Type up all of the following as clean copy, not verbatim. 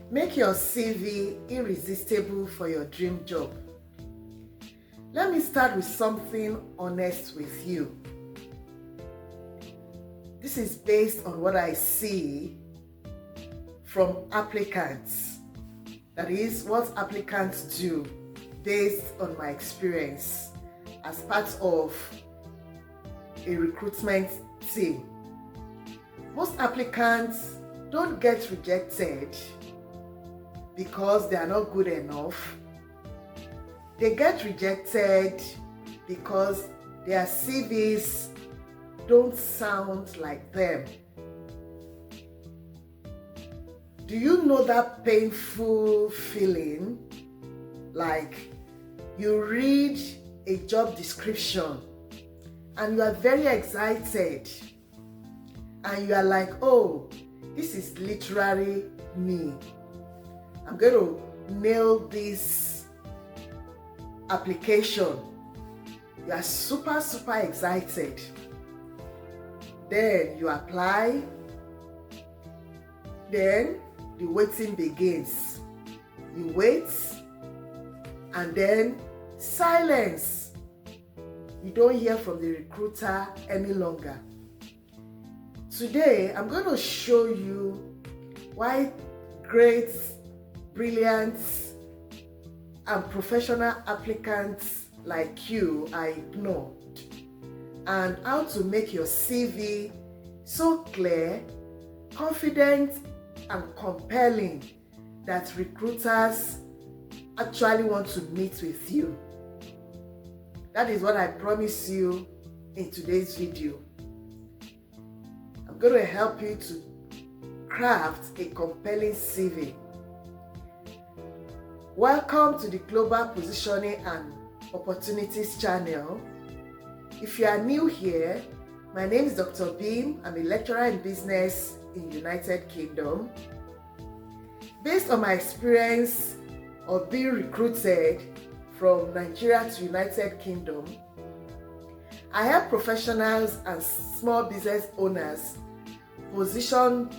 Make your CV irresistible for your dream job. Let me start with something honest with you. This is based on what I see from applicants. That is what applicants do based on my experience as part of a recruitment team. Most applicants don't get rejected because they are not good enough. They get rejected because their CVs don't sound like them. Do you know that painful feeling like you read a job description and you are very excited and you are like, oh, this is literally me. I'm going to nail this application. You are super excited. Then you apply. Then the waiting begins. You wait, and then silence. You don't hear from the recruiter any longer. Today, I'm going to show you why great, brilliant, and professional applicants like you are ignored, and how to make your CV so clear, confident, and compelling that recruiters actually want to meet with you. That is what I promise you in today's video. I'm going to help you to craft a compelling CV. Welcome to the Global Positioning and Opportunities channel. If you are new here, my name is Dr. Beam. I'm a lecturer in business in United Kingdom. Based on my experience of being recruited from Nigeria to United Kingdom, I help professionals and small business owners position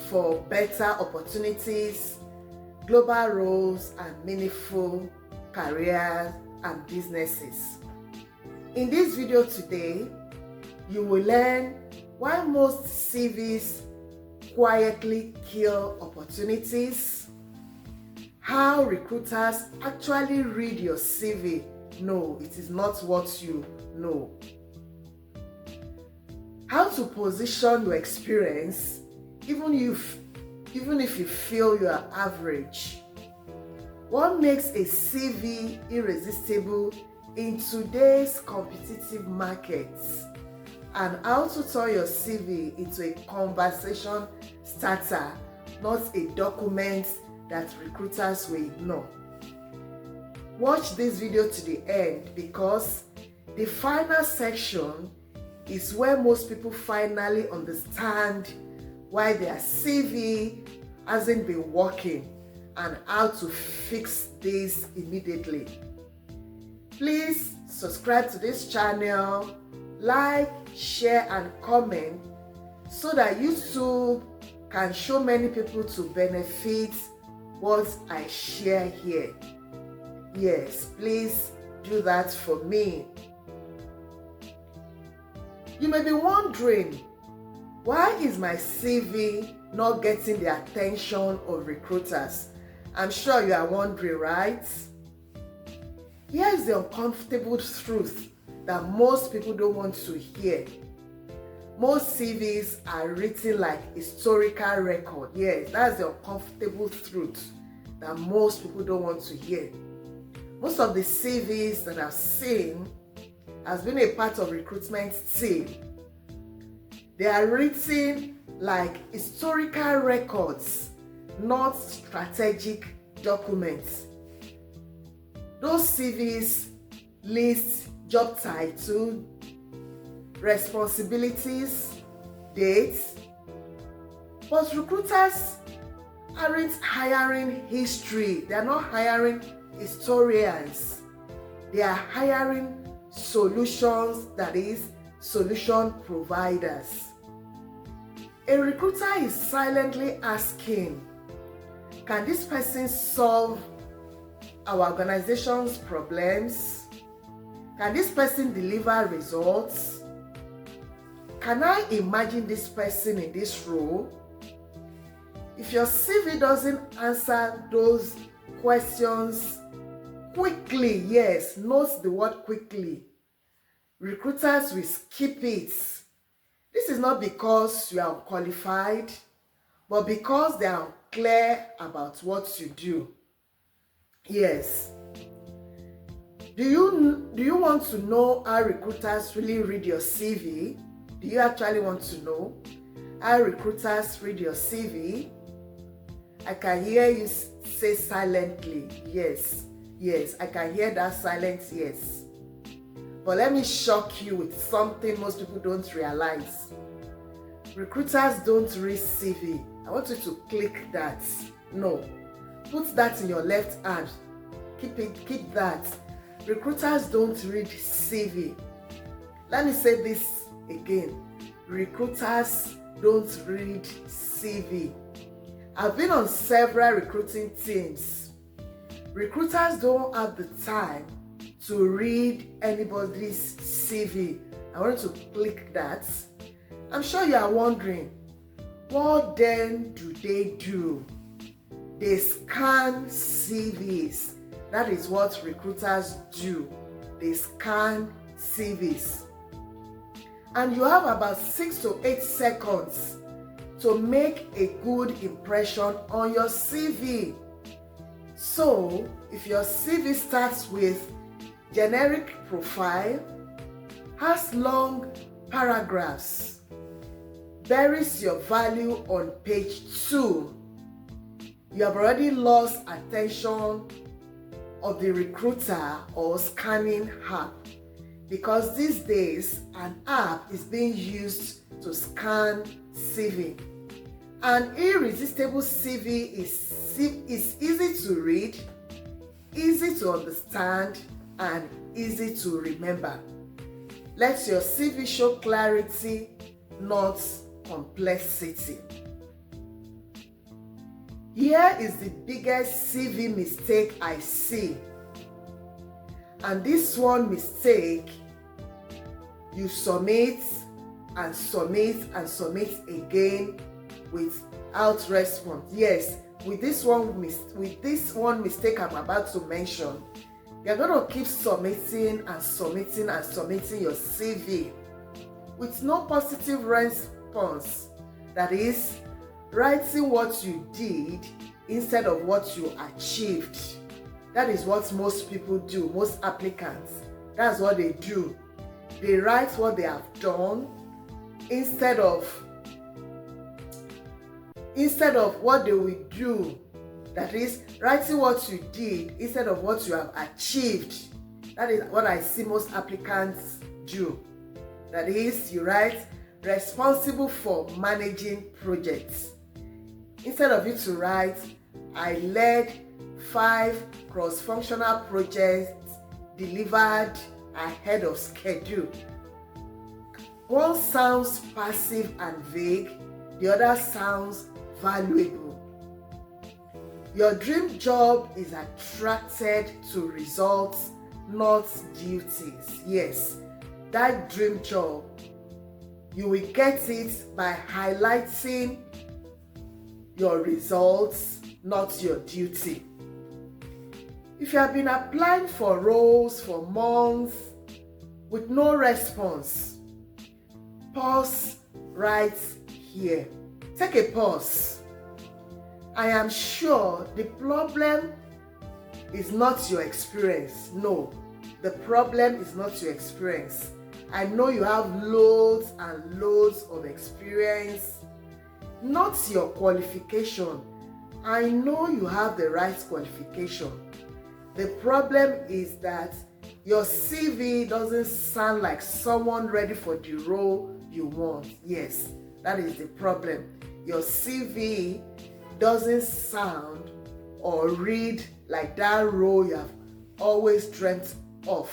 for better opportunities, global roles, and meaningful careers and businesses. In this video today, you will learn why most CVs quietly kill opportunities, how recruiters actually read your CV. No, it is not what you know. How to position your experience even if you feel you are average. What makes a CV irresistible in today's competitive markets, and how to turn your CV into a conversation starter, not a document that recruiters will ignore. Watch this video to the end, because the final section is where most people finally understand why their CV hasn't been working and how to fix this immediately. Please subscribe to this channel, like, share, and comment so that YouTube can show many people to benefit what I share here. Yes, please do that for me. You may be wondering, why is my CV not getting the attention of recruiters? I'm sure you are wondering, right? Here is the uncomfortable truth that most people don't want to hear. Most CVs are written like historical record. Yes, that's the uncomfortable truth that most people don't want to hear. Most of the CVs that I've seen has been a part of recruitment team. They are written like historical records, not strategic documents. Those CVs list job title, responsibilities, dates, but recruiters aren't hiring history. They are not hiring historians. They are hiring solutions, that is, solution providers. A recruiter is silently asking, Can this person solve our organization's problems? Can this person deliver results? Can I imagine this person in this role? If your CV doesn't answer those questions quickly, yes, note the word quickly, recruiters will skip it. This is not because you are qualified, but because they are clear about what you do. Yes. Do you want to know how recruiters really read your CV? Do you actually want to know how recruiters read your CV? I can hear you say silently, yes. Yes, I can hear that silence, yes. But let me shock you with something most people don't realize. Recruiters don't read CV. I want you to click that. No. Put that in your left hand. Keep that. Recruiters don't read CV. Let me say this again. Recruiters don't read CV. I've been on several recruiting teams. Recruiters don't have the time to read anybody's CV. I want you to click that. I'm sure you are wondering, what then do they do? They scan CVs. That is what recruiters do. They scan CVs. And you have about 6 to 8 seconds to make a good impression on your CV. So, if your CV starts with generic profile, has long paragraphs, buries your value on page 2, you have already lost attention of the recruiter or scanning app, because these days an app is being used to scan CV. An irresistible CV is easy to read, easy to understand, and easy to remember. Let your CV show clarity, not complexity. Here is the biggest CV mistake I see. And this one mistake, you submit and submit and submit again without response. Yes, with this one mistake I'm about to mention, you're going to keep submitting and submitting and submitting your CV with no positive response. That is, writing what you did instead of what you achieved. That is what most people do, most applicants. That's what they do. They write what they have done instead of what they will do. That is, writing what you did instead of what you have achieved. That is what I see most applicants do. That is, you write responsible for managing projects. Instead of you to write, I led 5 cross-functional projects delivered ahead of schedule. One sounds passive and vague, the other sounds valuable. Your dream job is attracted to results, not duties. Yes, that dream job, you will get it by highlighting your results, not your duty. If you have been applying for roles for months with no response, pause right here. Take a pause. I am sure the problem is not your experience. No, the problem is not your experience. I know you have loads and loads of experience, not your qualification. I know you have the right qualification. The problem is that your CV doesn't sound like someone ready for the role you want. Yes, that is the problem. Your CV doesn't sound or read like that role you have always dreamt of.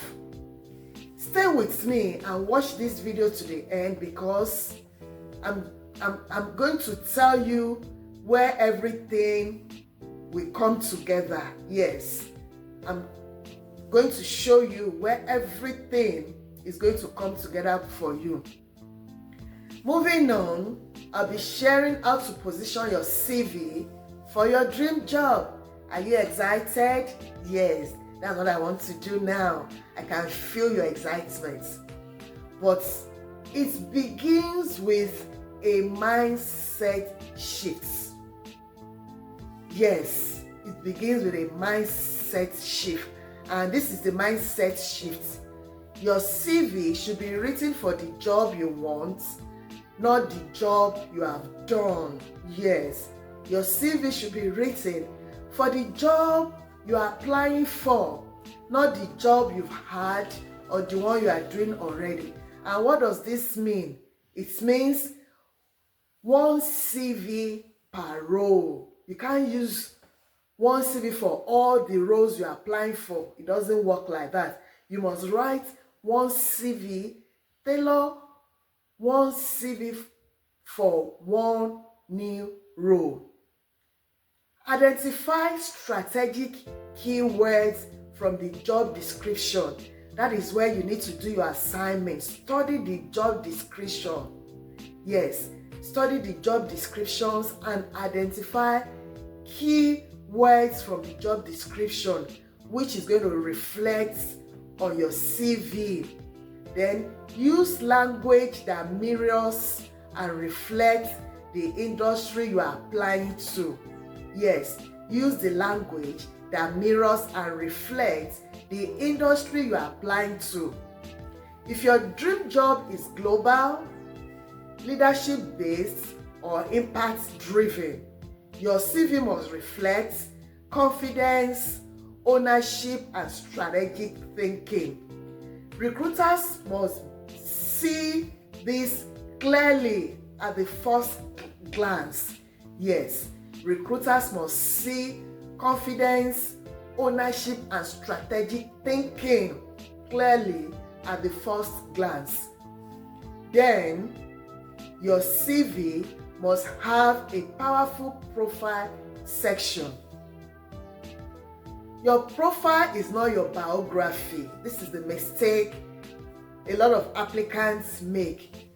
Stay with me and watch this video to the end, because I'm going to tell you where everything will come together. Yes, I'm going to show you where everything is going to come together for you. Moving on, I'll be sharing how to position your CV for your dream job. Are you excited? Yes, that's what I want to do now. I can feel your excitement. But it begins with a mindset shift. Yes, it begins with a mindset shift. And this is the mindset shift. Your CV should be written for the job you want, not the job you have done. Yes, your CV should be written for the job you are applying for, not the job you've had or the one you are doing already. And what does this mean? It means one CV per role. You can't use one CV for all the roles you're applying for. It doesn't work like that. You must write one CV, tailor one CV for one new role. Identify strategic keywords from the job description. That is where you need to do your assignment. Study the job description. Yes, study the job descriptions and identify key words from the job description, which is going to reflect on your CV. Then use language that mirrors and reflects the industry you are applying to. Yes, use the language that mirrors and reflects the industry you are applying to. If your dream job is global, leadership-based, or impact-driven, your CV must reflect confidence, ownership, and strategic thinking. Recruiters must see this clearly at the first glance. Yes, recruiters must see confidence, ownership, and strategic thinking clearly at the first glance. Then, your CV must have a powerful profile section. Your profile is not your biography. This is the mistake a lot of applicants make.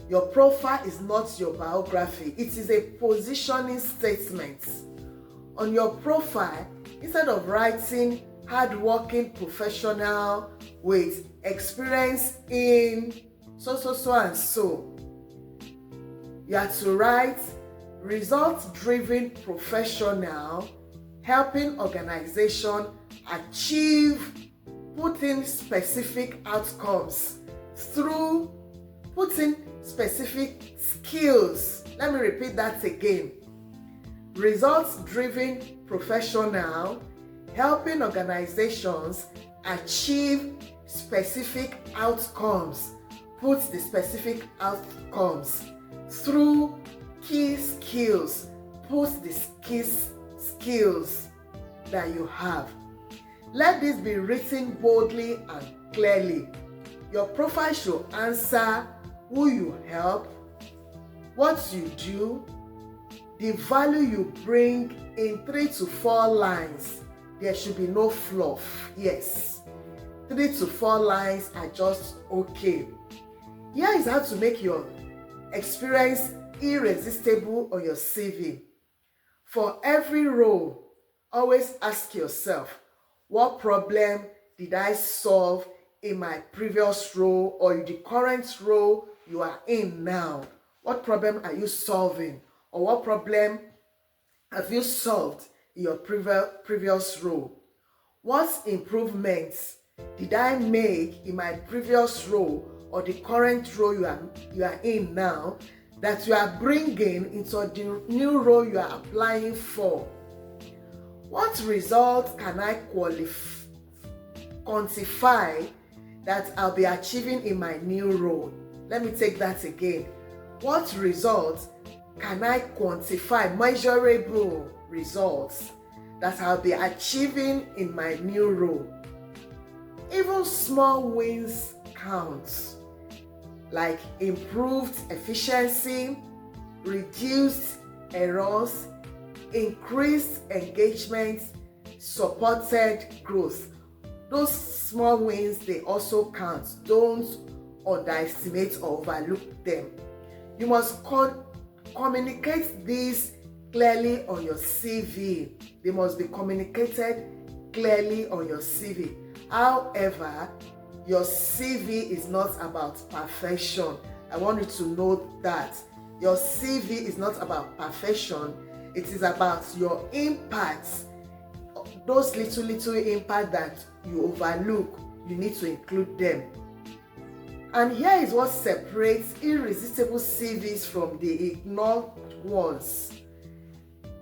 Your profile is not your biography. It is a positioning statement. On your profile, instead of writing hardworking professional with experience in so and so, you have to write result-driven professional helping organization achieve putting specific outcomes through putting specific skills. Let me repeat that again. Results-driven professional helping organizations achieve specific outcomes. Put the specific outcomes through key skills. Put the key skills that you have. Let this be written boldly and clearly. Your profile should answer who you help, what you do, the value you bring in 3 to 4 lines. There should be no fluff. Yes, 3 to 4 lines are just okay. Here is how to make your experience irresistible on your CV. For every role, always ask yourself, what problem did I solve in my previous role or in the current role you are in now? What problem are you solving? Or what problem have you solved in your previous role? What improvements did I make in my previous role or the current role you are in now that you are bringing into the new role you are applying for? What result can I quantify that I'll be achieving in my new role? Let me take that again. What results can I quantify, measurable results that I'll be achieving in my new role? Even small wins count, like improved efficiency, reduced errors, increased engagement, supported growth. Those small wins, they also count. Don't underestimate or overlook them. You must communicate these clearly on your CV. They must be communicated clearly on your CV. However, your CV is not about perfection. I want you to know that. Your CV is not about perfection. It is about your impact. Those little impact that you overlook, you need to include them. And here is what separates irresistible CVs from the ignored ones.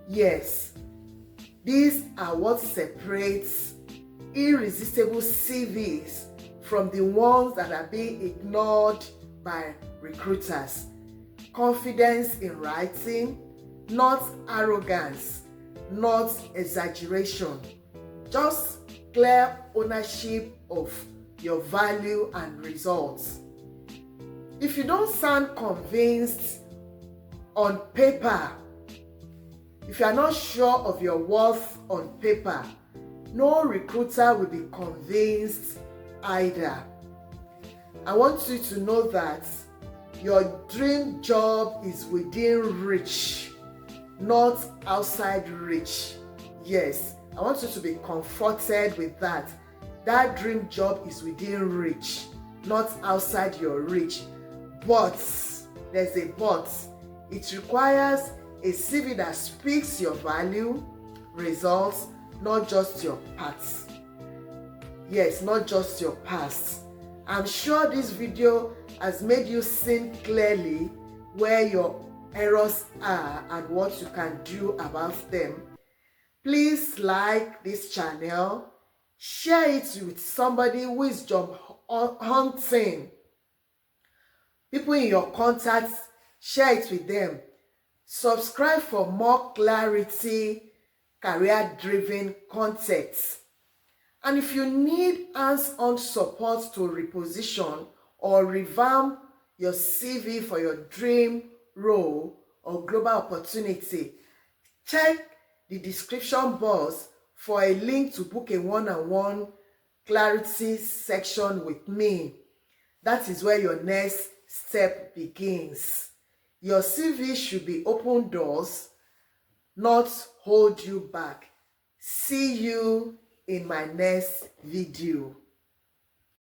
Yes, these are what separates irresistible CVs from the ones that are being ignored by recruiters. Confidence in writing, not arrogance, not exaggeration. Just clear ownership of your value and results. If you don't sound convinced on paper, if you are not sure of your worth on paper, no recruiter will be convinced either. I want you to know that your dream job is within reach, not outside reach. Yes, I want you to be comforted with that. That dream job is within reach, not outside your reach. But, there's a but. It requires a CV that speaks your value, results, not just your past. Yes, not just your past. I'm sure this video has made you see clearly where your errors are and what you can do about them. Please like this channel, share it with somebody who is job hunting. People in your contacts, share it with them. Subscribe for more clarity, career-driven content. And if you need hands-on support to reposition or revamp your CV for your dream role or global opportunity, check the description box for a link to book a one-on-one clarity section with me. That is where your next step begins. Your CV should be open doors, not hold you back. See you in my next video.